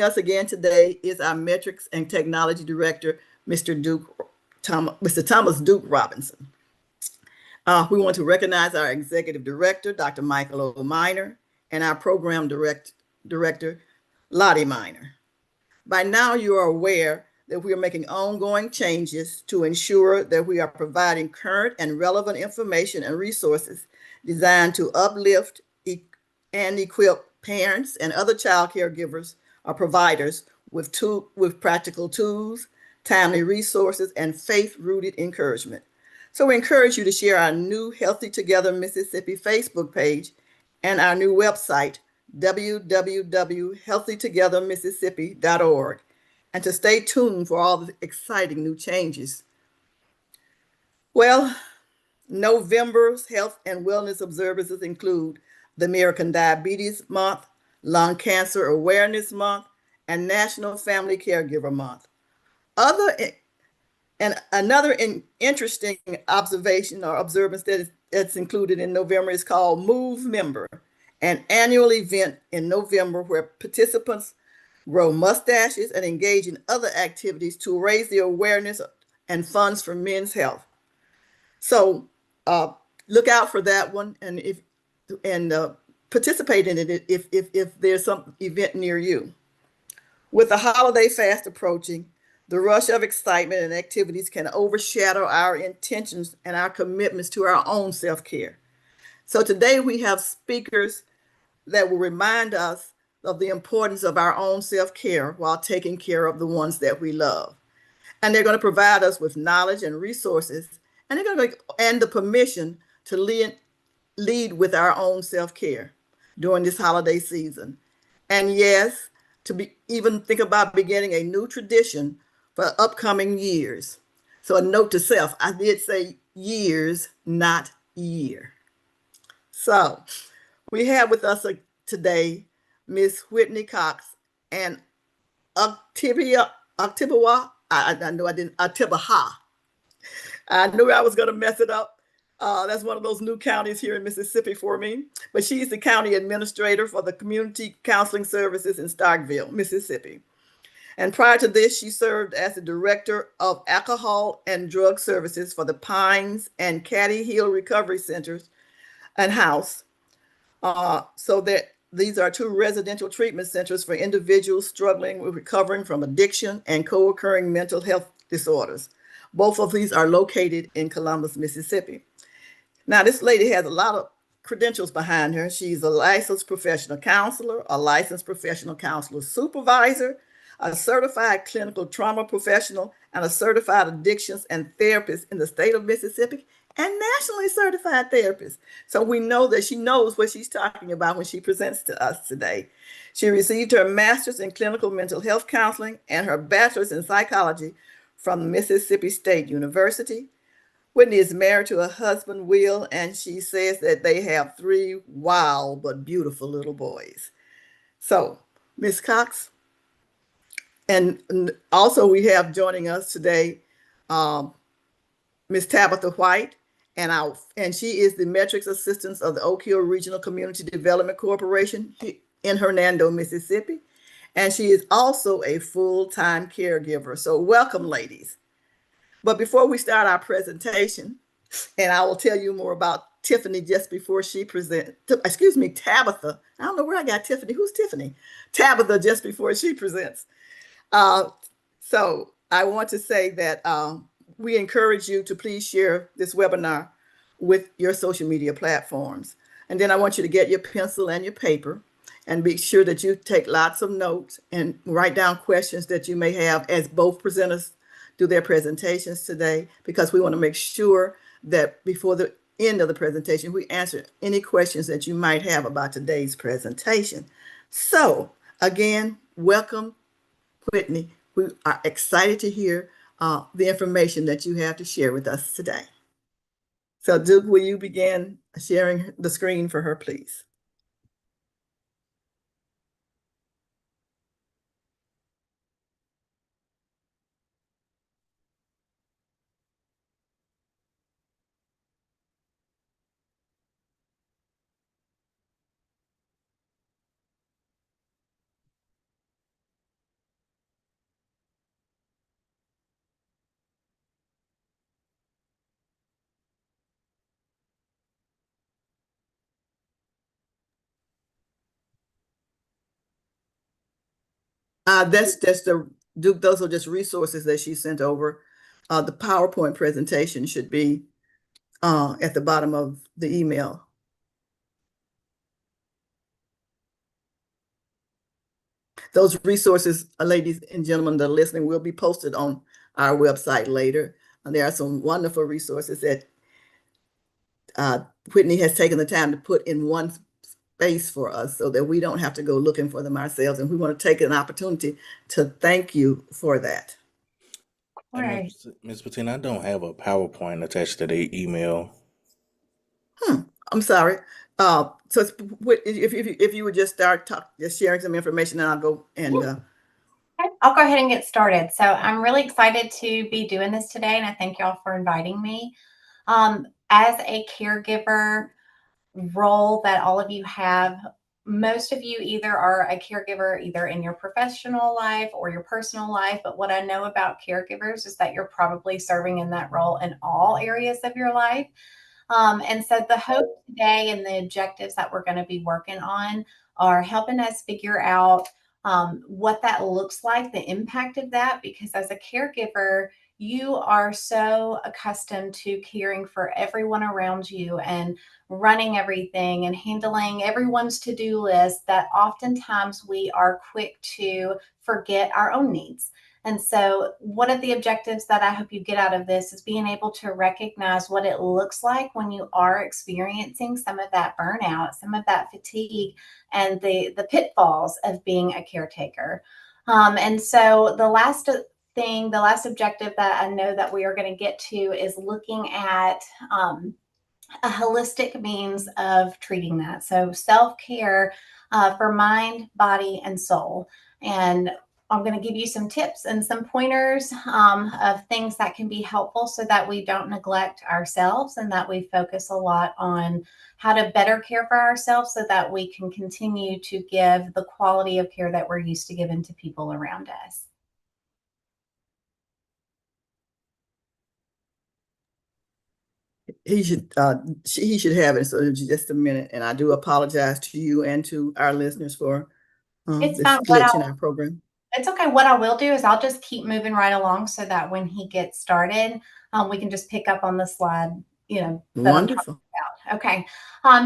us again today is our Metrics and Technology Director, Mr. Thomas Duke Robinson. We want to recognize our Executive Director, Dr. Michael O. Miner, and our Program Director, Lottie Miner. By now, you are aware that we are making ongoing changes to ensure that we are providing current and relevant information and resources designed to uplift and equip parents and other child caregivers or providers with practical tools, timely resources, and faith-rooted encouragement. So we encourage you to share our new Healthy Together Mississippi Facebook page and our new website, www.healthytogethermississippi.org, and to stay tuned for all the exciting new changes. Well, November's health and wellness observances include the American Diabetes Month, Lung Cancer Awareness Month, and National Family Caregiver Month. Another interesting observation or observance that's included in November is called Movember, an annual event in November where participants grow mustaches and engage in other activities to raise the awareness and funds for men's health. So look out for that one, and participate in it if there's some event near you. With the holiday fast approaching, the rush of excitement and activities can overshadow our intentions and our commitments to our own self-care. So today we have speakers that will remind us of the importance of our own self-care while taking care of the ones that we love. And they're going to provide us with knowledge and resources, and the permission to lead with our own self-care during this holiday season. And yes, even think about beginning a new tradition for upcoming years. So a note to self, I did say years, not year. So we have with us today Miss Whitney Cox and Octibawa. I know I didn't, Octibaha. I knew I was going to mess it up. That's one of those new counties here in Mississippi for me. But she's the county administrator for the Community Counseling Services in Starkville, Mississippi. And prior to this, she served as the director of alcohol and drug services for the Pines and Caddy Hill Recovery Centers and House. So that these are two residential treatment centers for individuals struggling with recovering from addiction and co-occurring mental health disorders. Both of these are located in Columbus, Mississippi. Now, this lady has a lot of credentials behind her. She's a licensed professional counselor, a licensed professional counselor supervisor, a certified clinical trauma professional, and a certified addictions and therapist in the state of Mississippi, and nationally certified therapist. So we know that she knows what she's talking about when she presents to us today. She received her master's in clinical mental health counseling and her bachelor's in psychology from Mississippi State University. Whitney is married to her husband, Will, and she says that they have 3 wild but beautiful little boys. So, Miss Cox, and also we have joining us today Miss Tabitha White, and she is the metrics assistant of the Oak Hill Regional Community Development Corporation in Hernando, Mississippi. And she is also a full-time caregiver. So welcome, ladies. But before we start our presentation, and I will tell you more about Tiffany just before she presents, excuse me, Tabitha. I don't know where I got Tiffany. Who's Tiffany? Tabitha just before she presents. So I want to say that we encourage you to please share this webinar with your social media platforms. And then I want you to get your pencil and your paper and be sure that you take lots of notes and write down questions that you may have as both presenters do their presentations today, because we want to make sure that before the end of the presentation, we answer any questions that you might have about today's presentation. So again, welcome, Whitney. We are excited to hear the information that you have to share with us today. So Duke, will you begin sharing the screen for her, please? That's the Duke. Those are just resources that she sent over. The PowerPoint presentation should be at the bottom of the email. Those resources, ladies and gentlemen that are listening, will be posted on our website later. And there are some wonderful resources that Whitney has taken the time to put in one space for us so that we don't have to go looking for them ourselves. And we want to take an opportunity to thank you for that. And Right. Ms. Patina, I don't have a PowerPoint attached to the email. I'm sorry. So if you would just start just sharing some information, then I'll go and Okay, I'll go ahead and get started. So I'm really excited to be doing this today, and I thank y'all for inviting me. As a caregiver role that all of you have, most of you either are a caregiver either in your professional life or your personal life. But what I know about caregivers is that you're probably serving in that role in all areas of your life. And so the hope today and the objectives that we're going to be working on are helping us figure out what that looks like, the impact of that, because as a caregiver, you are so accustomed to caring for everyone around you and running everything and handling everyone's to-do list that oftentimes we are quick to forget our own needs. And so, one of the objectives that I hope you get out of this is being able to recognize what it looks like when you are experiencing some of that burnout, some of that fatigue, and the pitfalls of being a caretaker. And so, the last objective that I know that we are going to get to is looking at a holistic means of treating that. So, self care for mind, body, and soul. And I'm going to give you some tips and some pointers of things that can be helpful so that we don't neglect ourselves and that we focus a lot on how to better care for ourselves so that we can continue to give the quality of care that we're used to giving to people around us. he should have it. So just a minute, and I do apologize to you and to our listeners for It's this fine. What glitch in our program. It's okay. What I will do is I'll just keep moving right along so that when he gets started, we can just pick up on the slide, that I'm talking Wonderful. about. Okay.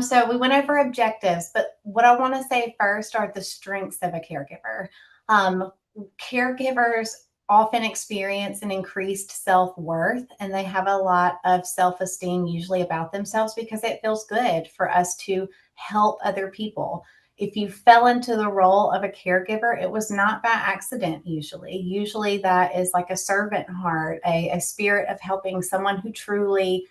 So we went over objectives, but what I want to say first are the strengths of a caregiver. Um, Caregivers often experience an increased self-worth and they have a lot of self-esteem usually about themselves because it feels good for us to help other people. If you fell into the role of a caregiver, it was not by accident usually. Usually that is like a servant heart, a spirit of helping someone who truly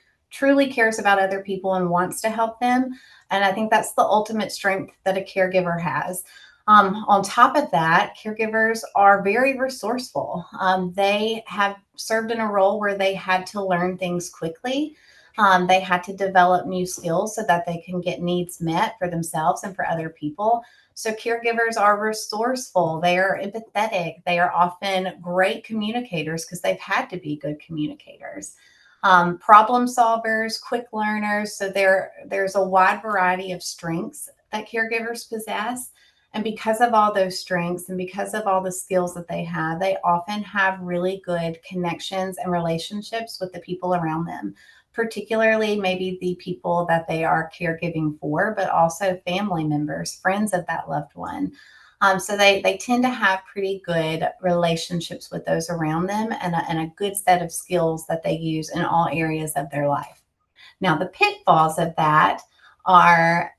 cares about other people and wants to help them. And I think that's the ultimate strength that a caregiver has. On top of that, caregivers are very resourceful. They have served in a role where they had to learn things quickly. They had to develop new skills so that they can get needs met for themselves and for other people. So, caregivers are resourceful, they are empathetic, they are often great communicators because they've had to be good communicators. Problem solvers, quick learners. So, there's a wide variety of strengths that caregivers possess. And because of all those strengths and because of all the skills that they have, they often have really good connections and relationships with the people around them, particularly maybe the people that they are caregiving for, but also family members, friends of that loved one. So they tend to have pretty good relationships with those around them and a good set of skills that they use in all areas of their life. Now, the pitfalls of that are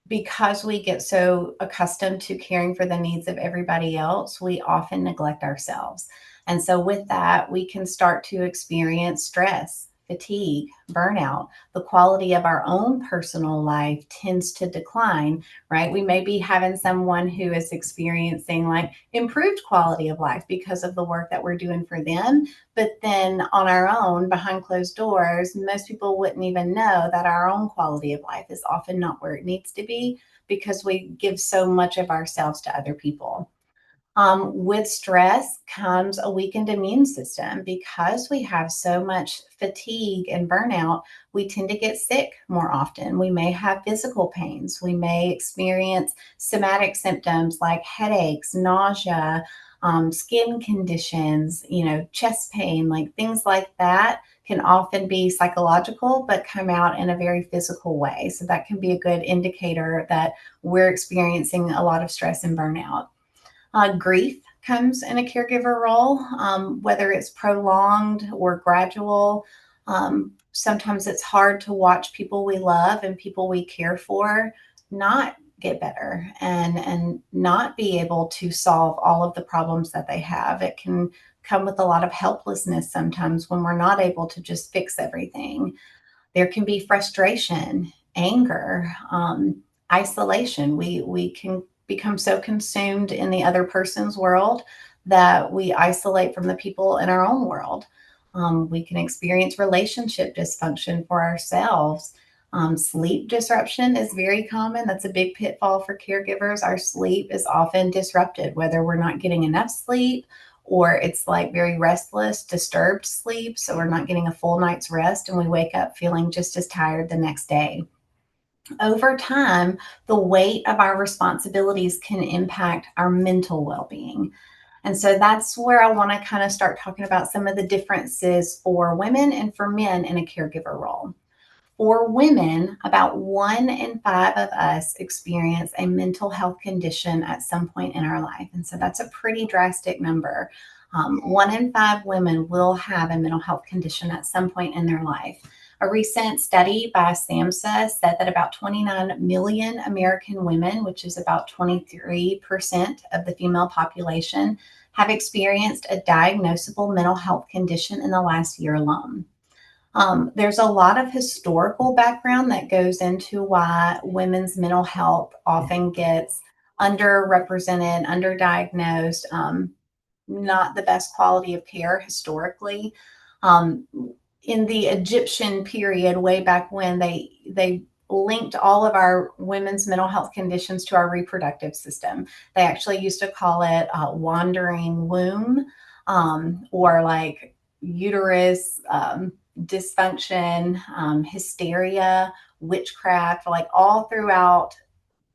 because we get so accustomed to caring for the needs of everybody else, we often neglect ourselves. And so, with that, we can start to experience stress, fatigue, burnout. The quality of our own personal life tends to decline, right? We may be having someone who is experiencing like improved quality of life because of the work that we're doing for them. But then on our own, behind closed doors, most people wouldn't even know that our own quality of life is often not where it needs to be because we give so much of ourselves to other people. With stress comes a weakened immune system. Because we have so much fatigue and burnout, we tend to get sick more often. We may have physical pains. We may experience somatic symptoms like headaches, nausea, skin conditions, chest pain, like things like that can often be psychological, but come out in a very physical way. So that can be a good indicator that we're experiencing a lot of stress and burnout. Grief comes in a caregiver role, whether it's prolonged or gradual. Sometimes it's hard to watch people we love and people we care for not get better and not be able to solve all of the problems that they have. It can come with a lot of helplessness sometimes when we're not able to just fix everything. There can be frustration, anger, isolation. We can become so consumed in the other person's world that we isolate from the people in our own world. We can experience relationship dysfunction for ourselves. Sleep disruption is very common. That's a big pitfall for caregivers. Our sleep is often disrupted, whether we're not getting enough sleep or it's like very restless, disturbed sleep. So we're not getting a full night's rest and we wake up feeling just as tired the next day. Over time, the weight of our responsibilities can impact our mental well being. And so that's where I want to kind of start talking about some of the differences for women and for men in a caregiver role. For women, about 1 in 5 of us experience a mental health condition at some point in our life. And so that's a pretty drastic number. 1 in 5 women will have a mental health condition at some point in their life. A recent study by SAMHSA said that about 29 million American women, which is about 23% of the female population, have experienced a diagnosable mental health condition in the last year alone. There's a lot of historical background that goes into why women's mental health often gets underrepresented, underdiagnosed, not the best quality of care historically. In the Egyptian period, way back when, they linked all of our women's mental health conditions to our reproductive system. They actually used to call it wandering womb, or like uterus dysfunction, hysteria, witchcraft. Like all throughout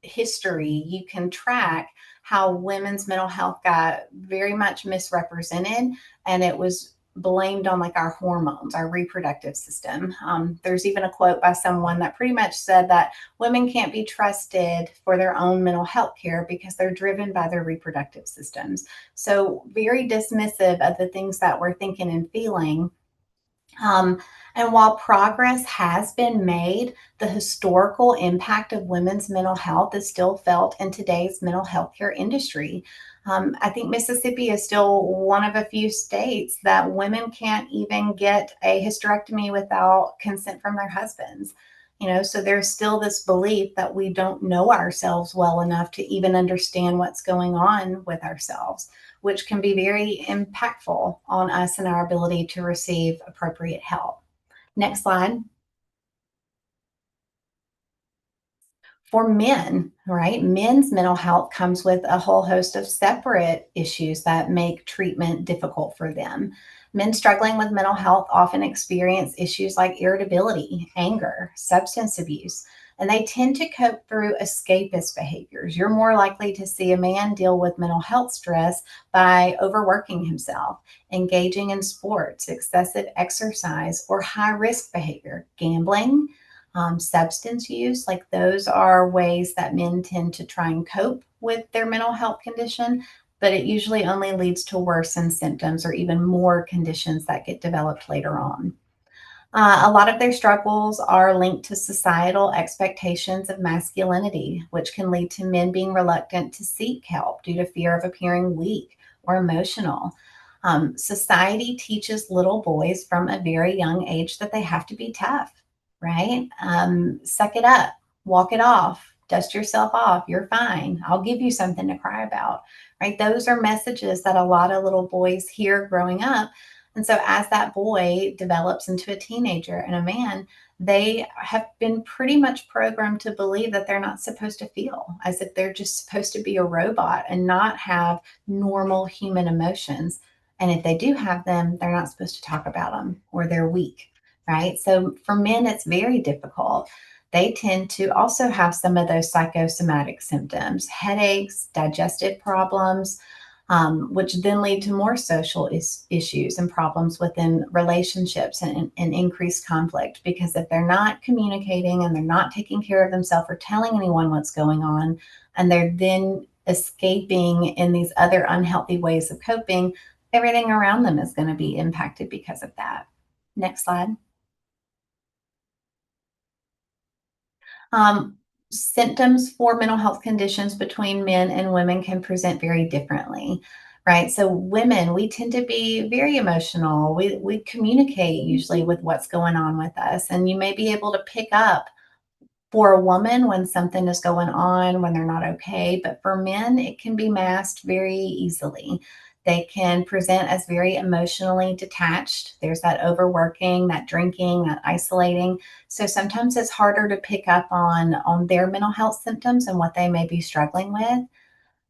history, you can track how women's mental health got very much misrepresented, and it was blamed on like our hormones, our reproductive system. There's even a quote by someone that pretty much said that women can't be trusted for their own mental health care because they're driven by their reproductive systems. So very dismissive of the things that we're thinking and feeling. And while progress has been made, the historical impact of women's mental health is still felt in today's mental health care industry. I think Mississippi is still one of a few states that women can't even get a hysterectomy without consent from their husbands. So there's still this belief that we don't know ourselves well enough to even understand what's going on with ourselves, which can be very impactful on us and our ability to receive appropriate help. Next slide. For men, right, men's mental health comes with a whole host of separate issues that make treatment difficult for them. Men struggling with mental health often experience issues like irritability, anger, substance abuse, and they tend to cope through escapist behaviors. You're more likely to see a man deal with mental health stress by overworking himself, engaging in sports, excessive exercise, or high-risk behavior, gambling, substance use. Like those are ways that men tend to try and cope with their mental health condition, but it usually only leads to worsened symptoms or even more conditions that get developed later on. A lot of their struggles are linked to societal expectations of masculinity, which can lead to men being reluctant to seek help due to fear of appearing weak or emotional. Society teaches little boys from a very young age that they have to be tough, right? Suck it up, walk it off, dust yourself off. You're fine. I'll give you something to cry about, right? Those are messages that a lot of little boys hear growing up. And so as that boy develops into a teenager and a man, they have been pretty much programmed to believe that they're not supposed to feel, as if they're just supposed to be a robot and not have normal human emotions. And if they do have them, they're not supposed to talk about them, or they're weak, right? So for men, it's very difficult. They tend to also have some of those psychosomatic symptoms, headaches, digestive problems, which then lead to more social issues and problems within relationships, and increased conflict. Because if they're not communicating and they're not taking care of themselves or telling anyone what's going on, and they're then escaping in these other unhealthy ways of coping, everything around them is going to be impacted because of that. Next slide. Um, Symptoms for mental health conditions between men and women can present very differently, right? So women, we tend to be very emotional. We communicate usually with what's going on with us, and you may be able to pick up for a woman when something is going on, when they're not okay. But for men, it can be masked very easily. They can present as very emotionally detached. There's that overworking, that drinking, that isolating. So sometimes it's harder to pick up on their mental health symptoms and what they may be struggling with.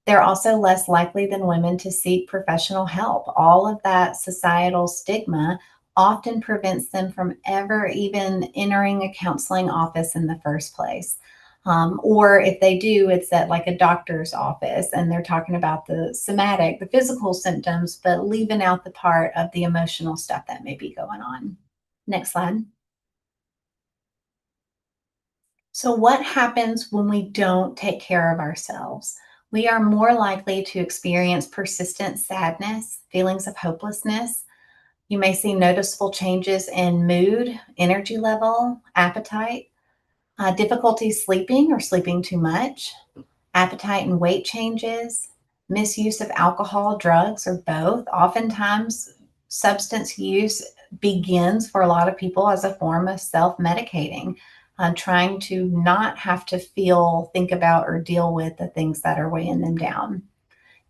They're also less likely than women to seek professional help. All of that societal stigma often prevents them from ever even entering a counseling office in the first place. Or if they do, it's at like a doctor's office and they're talking about the somatic, the physical symptoms, but leaving out the part of the emotional stuff that may be going on. Next slide. So, what happens when we don't take care of ourselves? We are more likely to experience persistent sadness, feelings of hopelessness. You may see noticeable changes in mood, energy level, appetite, difficulty sleeping or sleeping too much, appetite and weight changes, misuse of alcohol, drugs, or both. Oftentimes, substance use begins for a lot of people as a form of self medicating, trying to not have to feel, think about, or deal with the things that are weighing them down.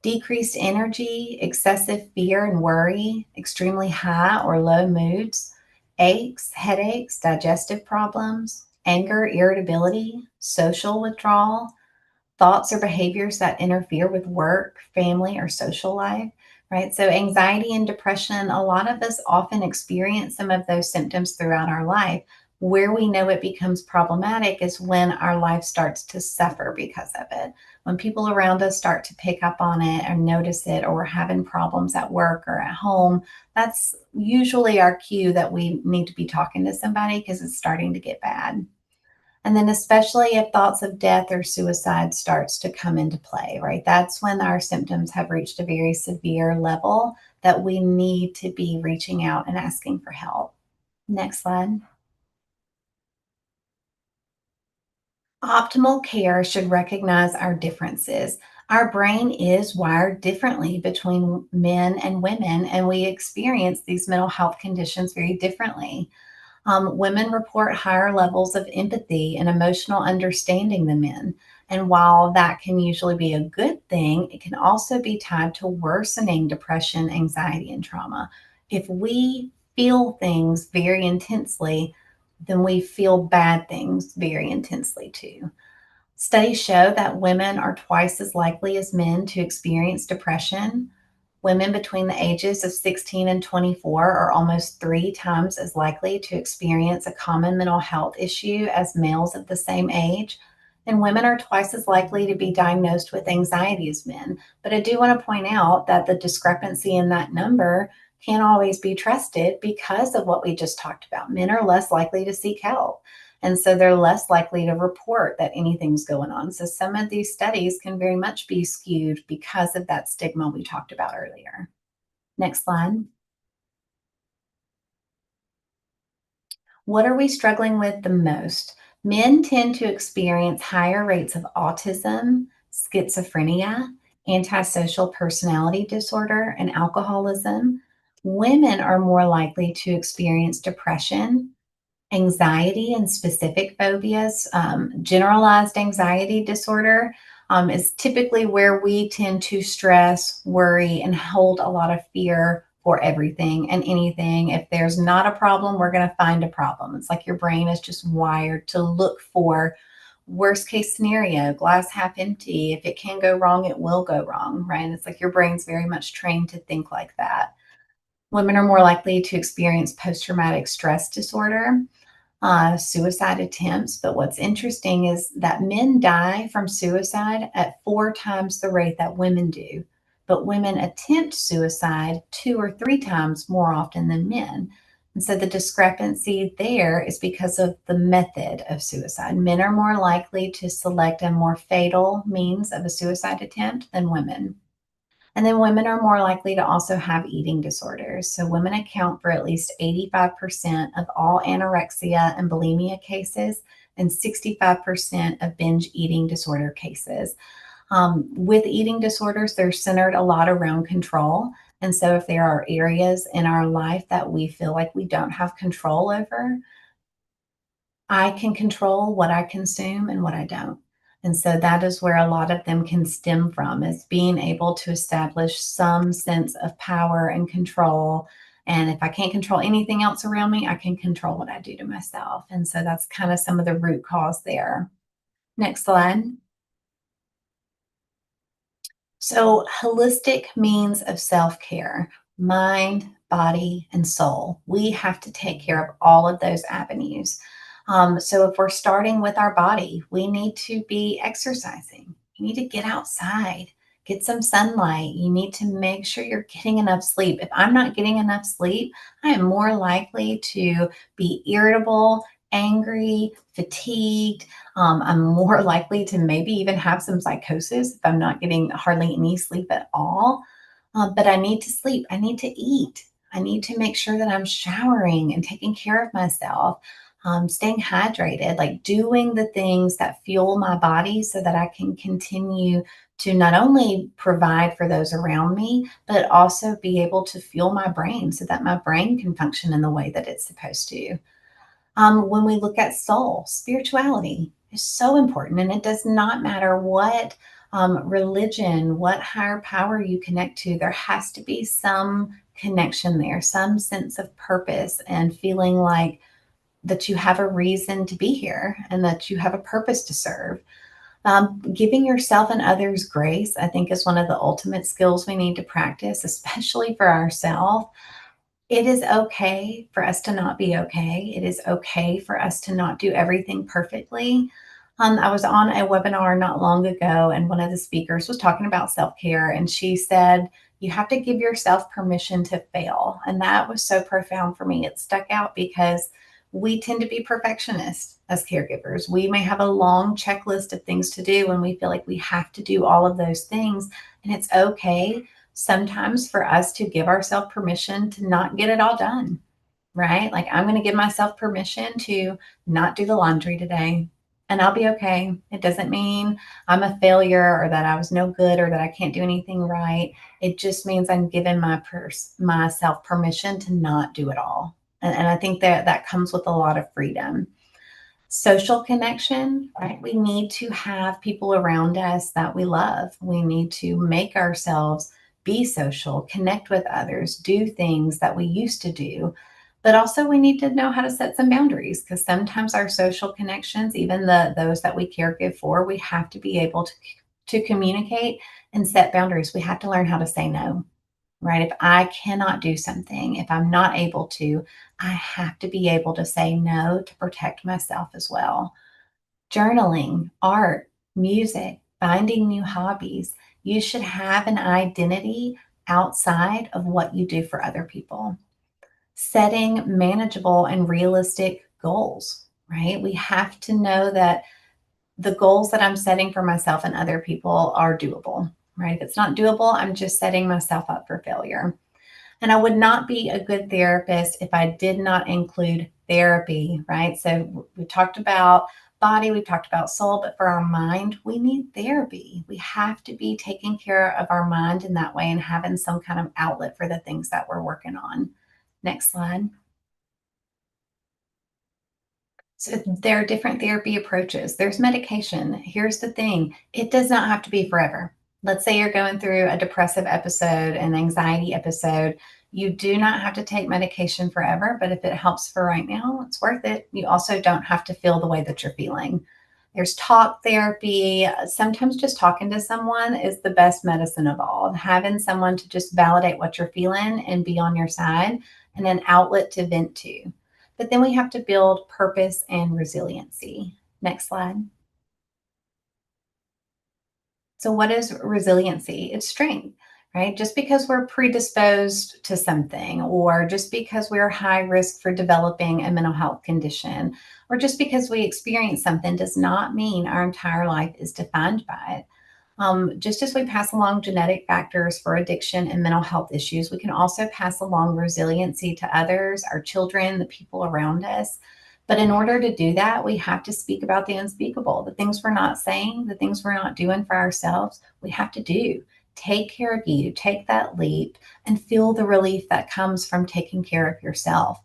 Decreased energy, excessive fear and worry, extremely high or low moods, aches, headaches, digestive problems, anger, irritability, social withdrawal, thoughts or behaviors that interfere with work, family, or social life, right? So, anxiety and depression, a lot of us often experience some of those symptoms throughout our life. Where we know it becomes problematic is when our life starts to suffer because of it. When people around us start to pick up on it or notice it, or we're having problems at work or at home, that's usually our cue that we need to be talking to somebody because it's starting to get bad. And then especially if thoughts of death or suicide starts to come into play, right? That's when our symptoms have reached a very severe level that we need to be reaching out and asking for help. Next slide. Optimal care should recognize our differences. Our brain is wired differently between men and women, and we experience these mental health conditions very differently. Women report higher levels of empathy and emotional understanding than men. And while that can usually be a good thing, it can also be tied to worsening depression, anxiety, and trauma. If we feel things very intensely, then we feel bad things very intensely too. Studies show that women are twice as likely as men to experience depression. Women between the ages of 16 and 24 are almost 3 times as likely to experience a common mental health issue as males of the same age. And women are twice as likely to be diagnosed with anxiety as men. But I do want to point out that the discrepancy in that number can't always be trusted because of what we just talked about. Men are less likely to seek help. And so they're less likely to report that anything's going on. So some of these studies can very much be skewed because of that stigma we talked about earlier. Next slide. What are we struggling with the most? Men tend to experience higher rates of autism, schizophrenia, antisocial personality disorder, and alcoholism. Women are more likely to experience depression, anxiety and specific phobias. Generalized anxiety disorder is typically where we tend to stress, worry, and hold a lot of fear for everything and anything. If there's not a problem, we're going to find a problem. It's like your brain is just wired to look for worst case scenario, glass half empty. If it can go wrong, it will go wrong, right? It's like your brain's very much trained to think like that. Women are more likely to experience post-traumatic stress disorder, suicide attempts. But what's interesting is that men die from suicide at 4 times the rate that women do. But women attempt suicide 2 or 3 times more often than men. And so the discrepancy there is because of the method of suicide. Men are more likely to select a more fatal means of a suicide attempt than women. And then women are more likely to also have eating disorders. So women account for at least 85% of all anorexia and bulimia cases and 65% of binge eating disorder cases. With eating disorders, they're centered a lot around control. And so if there are areas in our life that we feel like we don't have control over, I can control what I consume and what I don't. And so that is where a lot of them can stem from, is being able to establish some sense of power and control. And if I can't control anything else around me, I can control what I do to myself. And so that's kind of some of the root cause there. Next slide. So holistic means of self-care, mind, body, and soul. We have to take care of all of those avenues. So if we're starting with our body, we need to be exercising. You need to get outside, get some sunlight. You need to make sure you're getting enough sleep. If I'm not getting enough sleep, I am more likely to be irritable, angry, fatigued. I'm more likely to maybe even have some psychosis if I'm not getting hardly any sleep at all. But I need to sleep. I need to eat. I need to make sure that I'm showering and taking care of myself, staying hydrated, like doing the things that fuel my body so that I can continue to not only provide for those around me, but also be able to fuel my brain so that my brain can function in the way that it's supposed to. When we look at soul, spirituality is so important. And it does not matter what religion, what higher power you connect to, there has to be some connection there, some sense of purpose and feeling like that you have a reason to be here and that you have a purpose to serve. Giving yourself and others grace, I think, is one of the ultimate skills we need to practice, especially for ourselves. It is okay for us to not be okay. It is okay for us to not do everything perfectly. I was on a webinar not long ago, and one of the speakers was talking about self care, and she said, you have to give yourself permission to fail. And that was so profound for me. It stuck out because we tend to be perfectionists as caregivers. We may have a long checklist of things to do, and we feel like we have to do all of those things. And it's okay sometimes for us to give ourselves permission to not get it all done, right? Like I'm going to give myself permission to not do the laundry today and I'll be okay. It doesn't mean I'm a failure or that I was no good or that I can't do anything right. It just means I'm giving myself permission to not do it all. And I think that that comes with a lot of freedom. Social connection, right? We need to have people around us that we love. We need to make ourselves be social, connect with others, do things that we used to do. But also we need to know how to set some boundaries because sometimes our social connections, even those that we caregive for, we have to be able to communicate and set boundaries. We have to learn how to say no, right? If I cannot do something, if I'm not able to, I have to be able to say no to protect myself as well. Journaling, art, music, finding new hobbies. You should have an identity outside of what you do for other people. Setting manageable and realistic goals, right? We have to know that the goals that I'm setting for myself and other people are doable, right? If it's not doable, I'm just setting myself up for failure. And I would not be a good therapist if I did not include therapy, right? So we talked about body, we talked about soul, but for our mind, we need therapy. We have to be taking care of our mind in that way and having some kind of outlet for the things that we're working on. Next slide. So there are different therapy approaches. There's medication. Here's the thing. It does not have to be forever. Let's say you're going through a depressive episode, an anxiety episode. You do not have to take medication forever, but if it helps for right now, it's worth it. You also don't have to feel the way that you're feeling. There's talk therapy. Sometimes just talking to someone is the best medicine of all. Having someone to just validate what you're feeling and be on your side, and an outlet to vent to. But then we have to build purpose and resiliency. Next slide. So, what is resiliency? It's strength, right? Just because we're predisposed to something, or just because we're high risk for developing a mental health condition, or just because we experience something does not mean our entire life is defined by it. Just as we pass along genetic factors for addiction and mental health issues, we can also pass along resiliency to others, our children, the people around us. But in order to do that, we have to speak about the unspeakable, the things we're not saying, the things we're not doing for ourselves. We have to do. Take care of you, take that leap, and feel the relief that comes from taking care of yourself.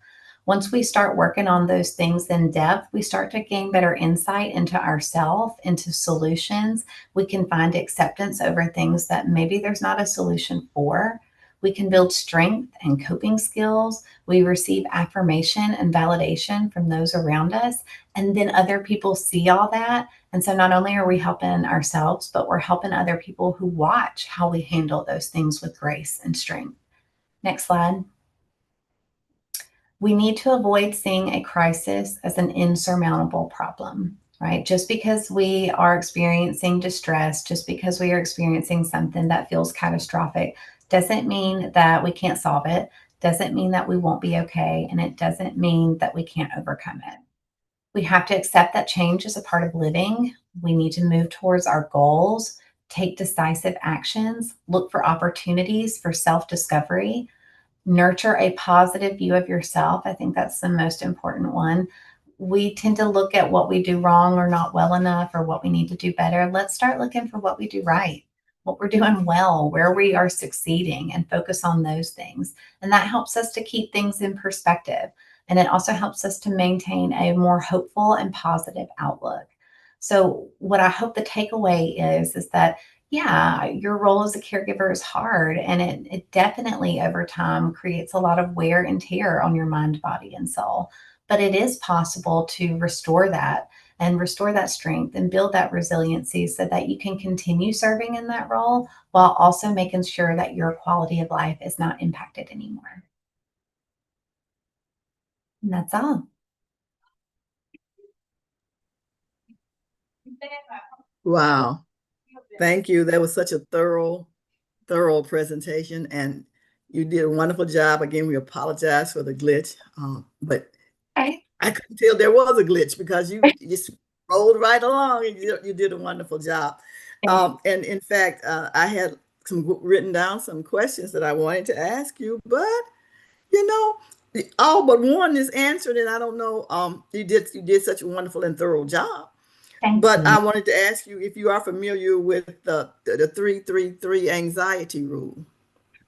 Once we start working on those things in depth, we start to gain better insight into ourself, into solutions. We can find acceptance over things that maybe there's not a solution for. We can build strength and coping skills. We receive affirmation and validation from those around us. And then other people see all that. And so not only are we helping ourselves, but we're helping other people who watch how we handle those things with grace and strength. Next slide. We need to avoid seeing a crisis as an insurmountable problem, right? Just because we are experiencing distress, just because we are experiencing something that feels catastrophic, doesn't mean that we can't solve it, doesn't mean that we won't be okay, and it doesn't mean that we can't overcome it. We have to accept that change is a part of living. We need to move towards our goals, take decisive actions, look for opportunities for self-discovery, nurture a positive view of yourself. I think that's the most important one. We tend to look at what we do wrong or not well enough or what we need to do better. Let's start looking for what we do right, what we're doing well, where we are succeeding, and focus on those things. And that helps us to keep things in perspective. And it also helps us to maintain a more hopeful and positive outlook. So what I hope the takeaway is that yeah, your role as a caregiver is hard, and it definitely over time creates a lot of wear and tear on your mind, body, and soul. But it is possible to restore that and restore that strength and build that resiliency so that you can continue serving in that role while also making sure that your quality of life is not impacted anymore. And that's all. Wow. Thank you. That was such a thorough presentation, and you did a wonderful job. Again, we apologize for the glitch, but Okay. I couldn't tell there was a glitch because you just rolled right along, and you did a wonderful job. And in fact, I had written down some questions that I wanted to ask you, but you know, all but one is answered, and I don't know. You did such a wonderful and thorough job. Thank But you. I wanted to ask you if you are familiar with the 3-3-3 anxiety rule.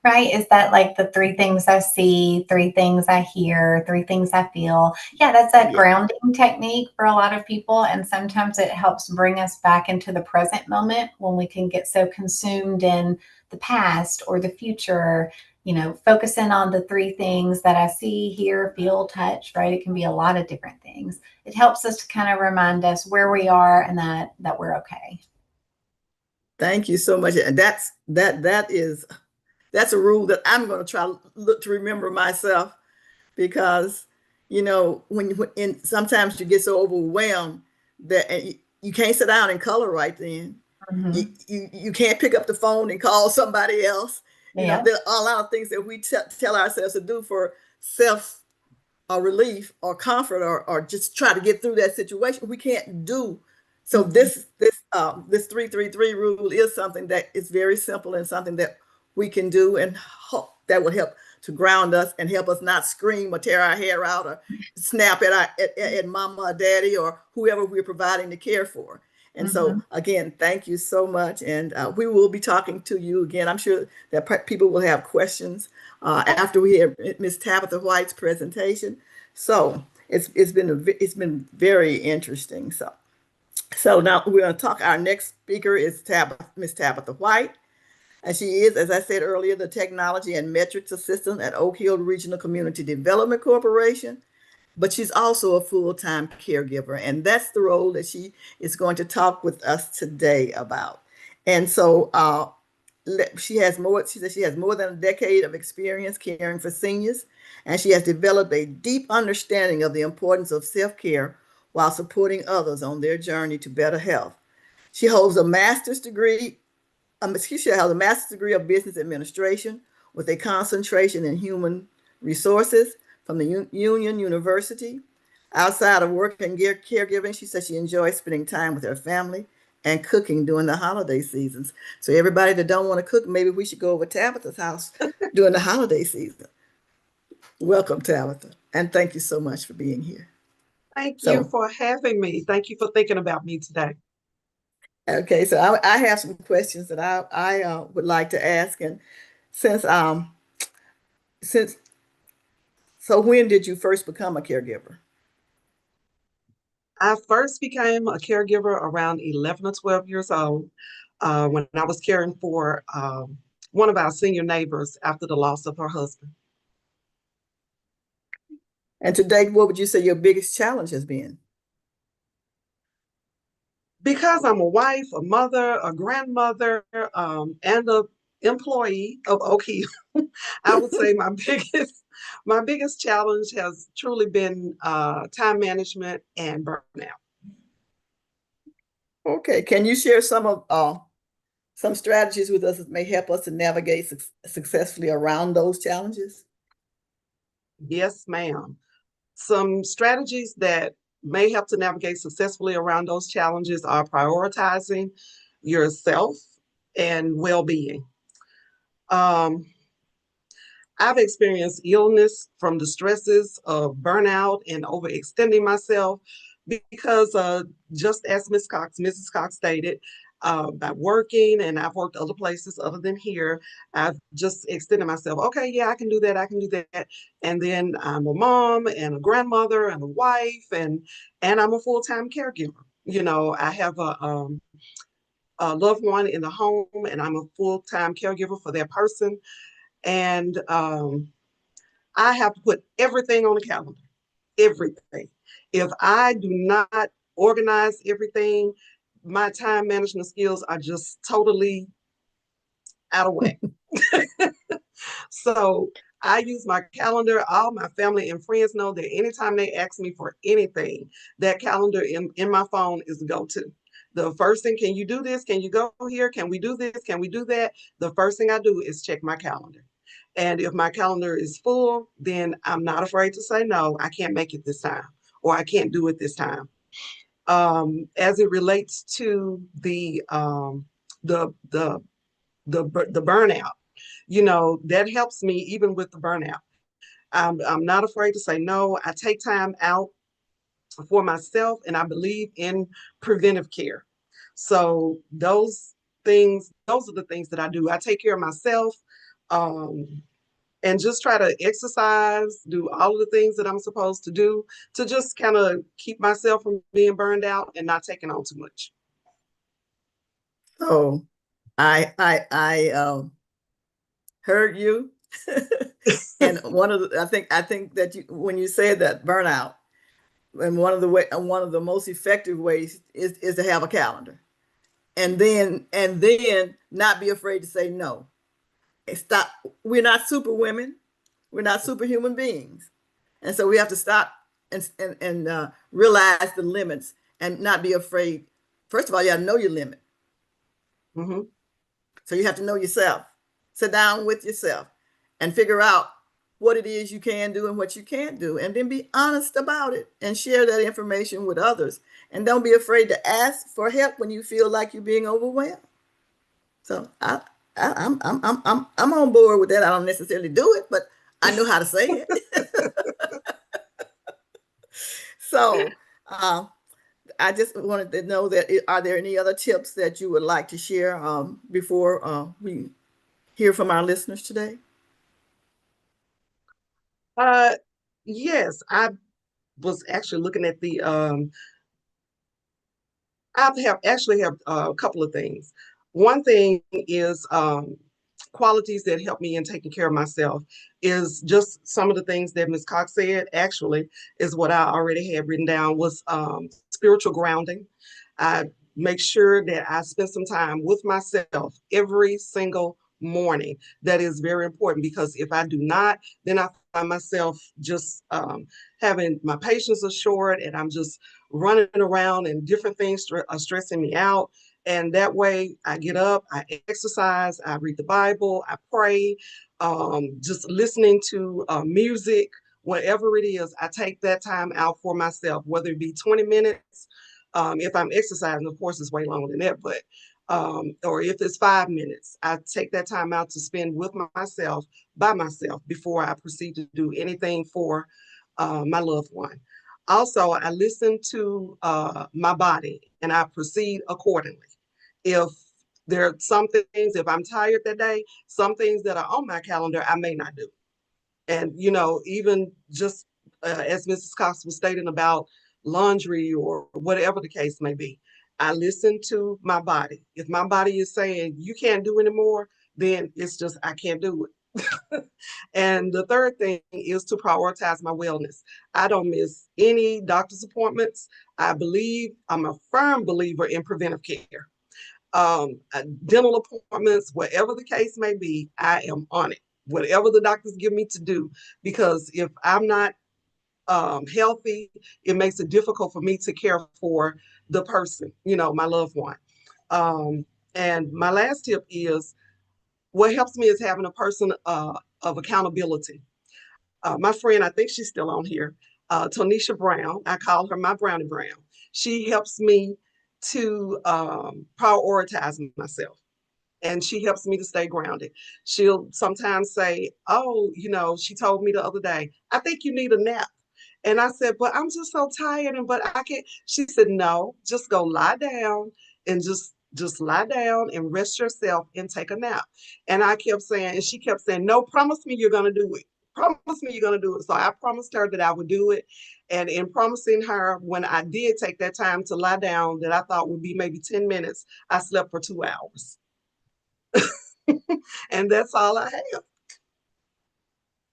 Right? Is that like the three things I see, three things I hear, three things I feel? Yeah, that's a Yeah. grounding technique for a lot of people. And sometimes it helps bring us back into the present moment when we can get so consumed in the past or the future, focusing on the three things that I see, hear, feel, touch, right? It can be a lot of different things. It helps us to kind of remind us where we are and that we're okay. Thank you so much. And that's a rule that I'm going to try to look to remember myself, because when sometimes you get so overwhelmed that you can't sit down and color right then. Mhm. You can't pick up the phone and call somebody else. Yeah. There are a lot of things that we tell ourselves to do for self relief or comfort, or just try to get through that situation. We can't do. So Mhm. this 3-3-3 rule is something that is very simple and something that we can do, and hope that will help to ground us and help us not scream or tear our hair out or snap at mama or daddy or whoever we're providing the care for. And so Mhm. again, thank you so much, and we will be talking to you again. I'm sure that people will have questions after we have Miss Tabitha White's presentation. So it's been very interesting. So now we're going to talk. Our next speaker is Miss Tabitha White. And she is, as I said earlier, the Technology and Metrics Assistant at Oak Hill Regional Community Development Corporation. But she's also a full-time caregiver, and that's the role that she is going to talk with us today about. And so she has more, she says she has more than a decade of experience caring for seniors, and she has developed a deep understanding of the importance of self-care while supporting others on their journey to better health. She holds a master's degree, she has a master's degree of business administration with a concentration in human resources from the Union University. Outside of work and caregiving, she says she enjoys spending time with her family and cooking during the holiday seasons. So everybody that don't want to cook, maybe we should go over to Tabitha's house during the holiday season. Welcome, Tabitha, and thank you so much for being here. Thank you for having me. Thank you for thinking about me today. Okay, so I have some questions that I would like to ask, and since so when did you first become a caregiver? I first became a caregiver around 11 or 12 years old when I was caring for one of our senior neighbors after the loss of her husband. And today, what would you say your biggest challenge has been? Because I'm a wife, a mother, a grandmother, and an employee of Oak Hill, I would say my biggest challenge has truly been time management and burnout. Okay, can you share some strategies with us that may help us to navigate successfully around those challenges? Yes, ma'am. Some strategies that may help to navigate successfully around those challenges are prioritizing yourself and well-being. I've experienced illness from the stresses of burnout and overextending myself because just as Mrs. Cox stated, by working, and I've worked other places other than here, I've just extended myself. Okay, yeah, I can do that. I can do that. And then I'm a mom and a grandmother and a wife, and I'm a full-time caregiver. You know, I have a loved one in the home, and I'm a full-time caregiver for that person. And I have to put everything on the calendar, everything. If I do not organize everything, my time management skills are just totally out of whack. So I use my calendar. All my family and friends know that anytime they ask me for anything, that calendar in my phone is the go-to. The first thing, can you do this? Can you go here? Can we do this? Can we do that? The first thing I do is check my calendar. And if my calendar is full, then I'm not afraid to say, no, I can't make it this time, or I can't do it this time. As it relates to the burnout, you know, that helps me even with the burnout. I'm not afraid to say no. I take time out for myself, and I believe in preventive care. So those are the things that I do. I take care of myself, and just try to exercise, do all of the things that I'm supposed to do to just kind of keep myself from being burned out and not taking on too much. So I heard you. And I think that when you said that burnout, and one of the most effective ways is to have a calendar, and then not be afraid to say no. Stop. We're not super women. We're not superhuman beings. And so we have to stop and realize the limits and not be afraid. First of all, you got to know your limit. Mm-hmm. So you have to know yourself. Sit down with yourself and figure out what it is you can do and what you can't do. And then be honest about it and share that information with others. And don't be afraid to ask for help when you feel like you're being overwhelmed. So I'm on board with that. I don't necessarily do it, but I know how to say it. So I just wanted to know that are there any other tips that you would like to share before we hear from our listeners today? Yes, I was actually looking at the I have a couple of things. One thing is qualities that help me in taking care of myself is just some of the things that Ms. Cox said, actually, is what I already had written down was spiritual grounding. I make sure that I spend some time with myself every single morning. That is very important because if I do not, then I find myself just having my patience are short and I'm just running around and different things are stressing me out. And that way I get up, I exercise, I read the Bible, I pray, just listening to music, whatever it is, I take that time out for myself, whether it be 20 minutes. If I'm exercising, of course, it's way longer than that, but or if it's 5 minutes, I take that time out to spend with myself, by myself, before I proceed to do anything for my loved one. Also, I listen to my body and I proceed accordingly. If there are some things, if I'm tired that day, some things that are on my calendar, I may not do. And, you know, even just as Mrs. Cox was stating about laundry or whatever the case may be, I listen to my body. If my body is saying you can't do anymore, then it's just I can't do it. And the third thing is to prioritize my wellness. I don't miss any doctor's appointments. I'm a firm believer in preventive care. Dental appointments, whatever the case may be, I am on it. Whatever the doctors give me to do, because if I'm not healthy, it makes it difficult for me to care for the person, you know, my loved one. And my last tip is what helps me is having a person of accountability. My friend, I think she's still on here, Tonisha Brown, I call her my Brownie Brown. She helps me to prioritize myself. And she helps me to stay grounded. She'll sometimes say, oh, you know, she told me the other day, I think you need a nap. And I said, but I'm just so tired and but I can't. She said, no, just go lie down and just lie down and rest yourself and take a nap. And I kept saying, and she kept saying, no, promise me you're gonna do it. Promise me you're gonna do it. So I promised her that I would do it. And in promising her, when I did take that time to lie down, that I thought would be maybe 10 minutes, I slept for 2 hours. And that's all I have.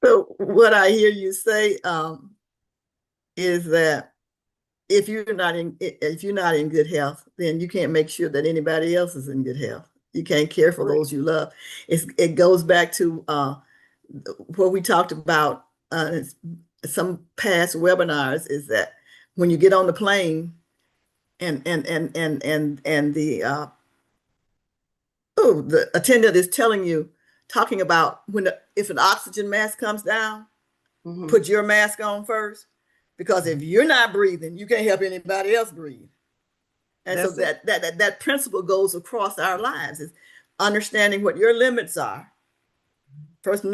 So what I hear you say is that if you're not in good health, then you can't make sure that anybody else is in good health. You can't care for those you love. It goes back to what we talked about some past webinars, is that when you get on the plane and the attendant is talking about if an oxygen mask comes down, put your mask on first, because if you're not breathing, you can't help anybody else breathe. And so that principle goes across our lives, is understanding what your limits are. First,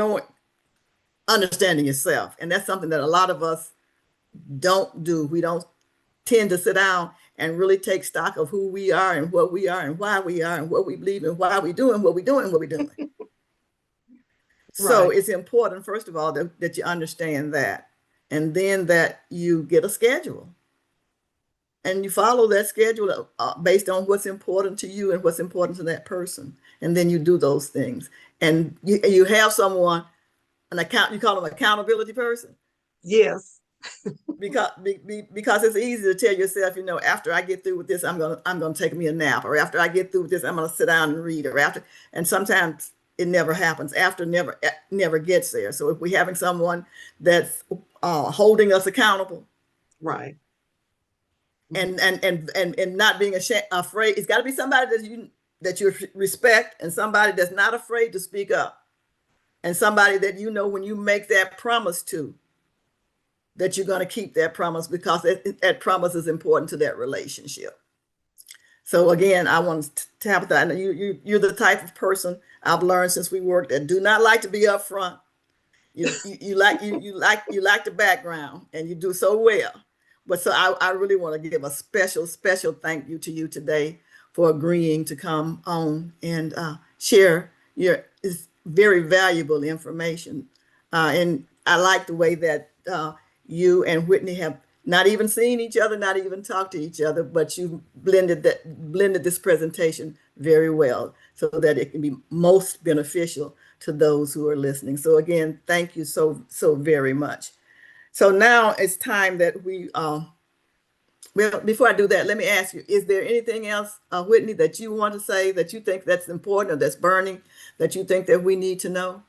understanding yourself. And that's something that a lot of us don't do. We don't tend to sit down and really take stock of who we are and what we are and why we are and what we believe and why we doing what we're doing, what we're doing. So it's important, first of all, that you understand that, and then that you get a schedule and you follow that schedule based on what's important to you and what's important to that person. And then you do those things, and you have someone, you call them accountability person. Yes. because it's easy to tell yourself, you know, after I get through with this, I'm gonna take me a nap, or after I get through with this, I'm gonna sit down and read, or after, and sometimes it never happens. After never gets there. So if we're having someone that's holding us accountable, right, and not being afraid, it's got to be somebody that you respect, and somebody that's not afraid to speak up, and somebody that, you know, when you make that promise to, that you're going to keep that promise, because that promise is important to that relationship. So again, I want to tap that. You're the type of person I've learned since we worked that do not like to be up front. You like the background, and you do so well. But so I really want to give a special thank you to you today for agreeing to come on and share your very valuable information. And I like the way that you and Whitney have not even seeing each other, not even talk to each other, but you blended this presentation very well so that it can be most beneficial to those who are listening. So again, thank you so very much. So now it's time that we well, before I do that, let me ask you, is there anything else, Whitney, that you want to say that you think that's important or that's burning that you think that we need to know?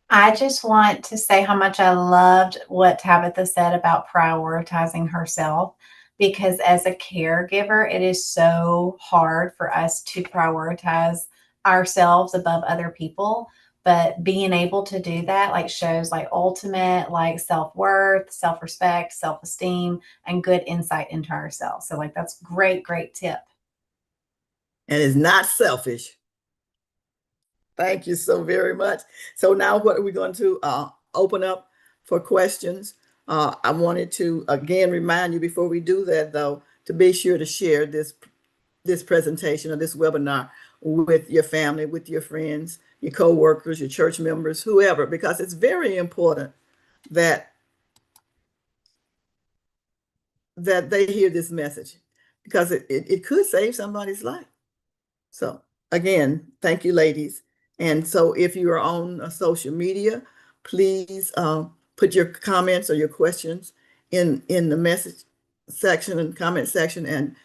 I just want to say how much I loved what Tabitha said about prioritizing herself, because as a caregiver, it is so hard for us to prioritize ourselves above other people. But being able to do that like shows like ultimate like self-worth, self-respect, self-esteem, and good insight into ourselves. So like that's great tip. And it's not selfish. Thank you so very much. So now what are we going to open up for questions? I wanted to again remind you before we do that though, to be sure to share this presentation or this webinar with your family, with your friends, your co-workers, your church members, whoever, because it's very important that they hear this message, because it could save somebody's life. So again, thank you, ladies. And so if you are on social media, please put your comments or your questions in the message section and comment section, and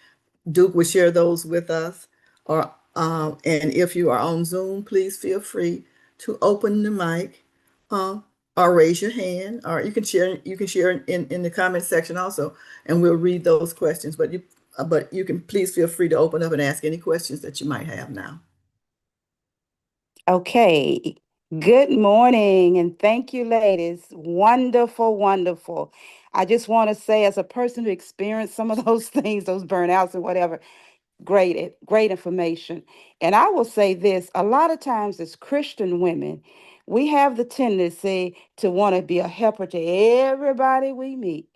Duke will share those with us. Or and if you are on Zoom, please feel free to open the mic or raise your hand, or you can share in the comment section also, and we'll read those questions. But you can please feel free to open up and ask any questions that you might have now. Okay. Good morning, and thank you, ladies. Wonderful, wonderful. I just want to say, as a person who experienced some of those things, those burnouts and whatever, great information. And I will say this, a lot of times as Christian women, we have the tendency to want to be a helper to everybody we meet.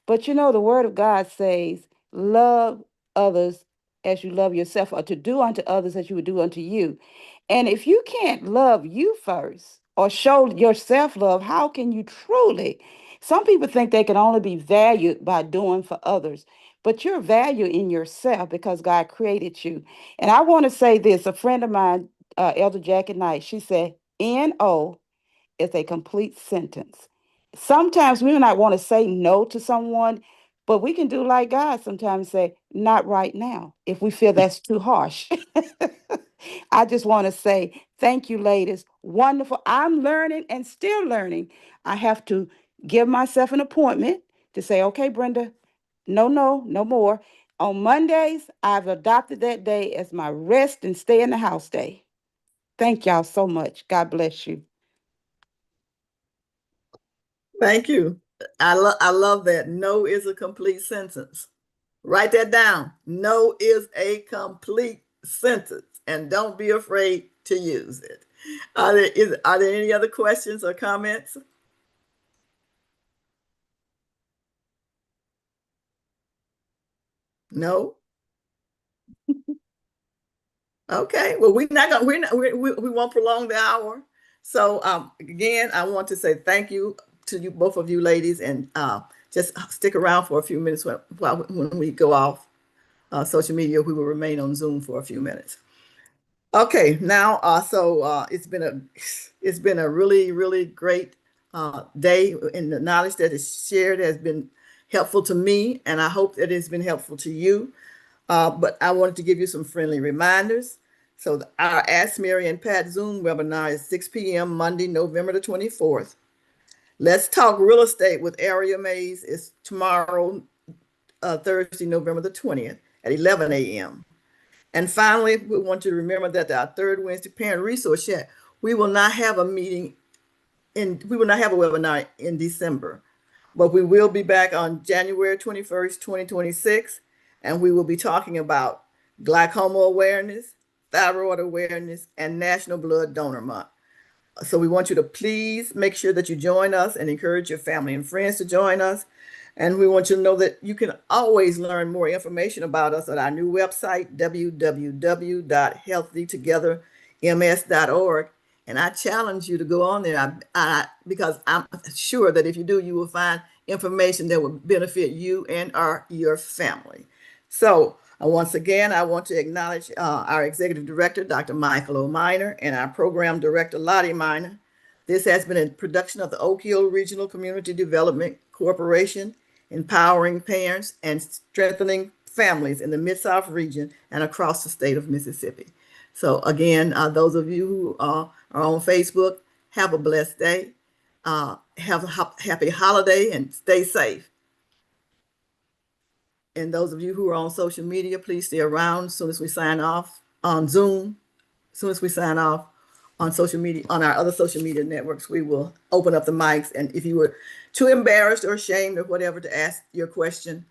But you know, the word of God says, love others as you love yourself, or to do unto others as you would do unto you. And if you can't love you first or show yourself love, how can you truly? Some people think they can only be valued by doing for others, but you're valued in yourself because God created you. And I want to say this, a friend of mine, Elder Jackie Knight, she said, "No is a complete sentence." Sometimes we may not want to say no to someone, but we can do like God sometimes, say, "Not right now," if we feel that's too harsh. I just want to say thank you, ladies. Wonderful. I'm learning and still learning. I have to give myself an appointment to say, okay, Brenda, no more. On Mondays, I've adopted that day as my rest and stay in the house day. Thank y'all so much. God bless you. Thank you. I love that. No is a complete sentence. Write that down. No is a complete sentence, and don't be afraid to use it. Are there any other questions or comments? No. Okay. Well, we won't prolong the hour. So again, I want to say thank you to you, both of you ladies, and just stick around for a few minutes when we go off social media. We will remain on Zoom for a few minutes. Okay, now it's been a really great day, and the knowledge that is shared has been helpful to me, and I hope that it's been helpful to you. But I wanted to give you some friendly reminders. So our Ask Mary and Pat Zoom webinar is 6 p.m. Monday, November the 24th. Let's Talk Real Estate with Aria Mays is tomorrow, Thursday, November the 20th at 11 a.m. And finally, we want you to remember that our third Wednesday Parent Resource Chat, we will not have a webinar in December, but we will be back on January 21st, 2026, and we will be talking about glaucoma awareness, thyroid awareness, and National Blood Donor Month. So we want you to please make sure that you join us and encourage your family and friends to join us. And we want you to know that you can always learn more information about us at our new website, www.healthytogetherms.org. And I challenge you to go on there because I'm sure that if you do, you will find information that will benefit you and your family. So once again, I want to acknowledge our Executive Director, Dr. Michael O'Miner, and our Program Director, Lottie Miner. This has been a production of the Oak Hill Regional Community Development Corporation, empowering parents and strengthening families in the Mid-South region and across the state of Mississippi. So again, those of you who are on Facebook, have a blessed day. Have a happy holiday and stay safe. And those of you who are on social media, please stay around as soon as we sign off on Zoom. As soon as we sign off on social media, on our other social media networks, we will open up the mics. And if you were too embarrassed or ashamed or whatever to ask your question,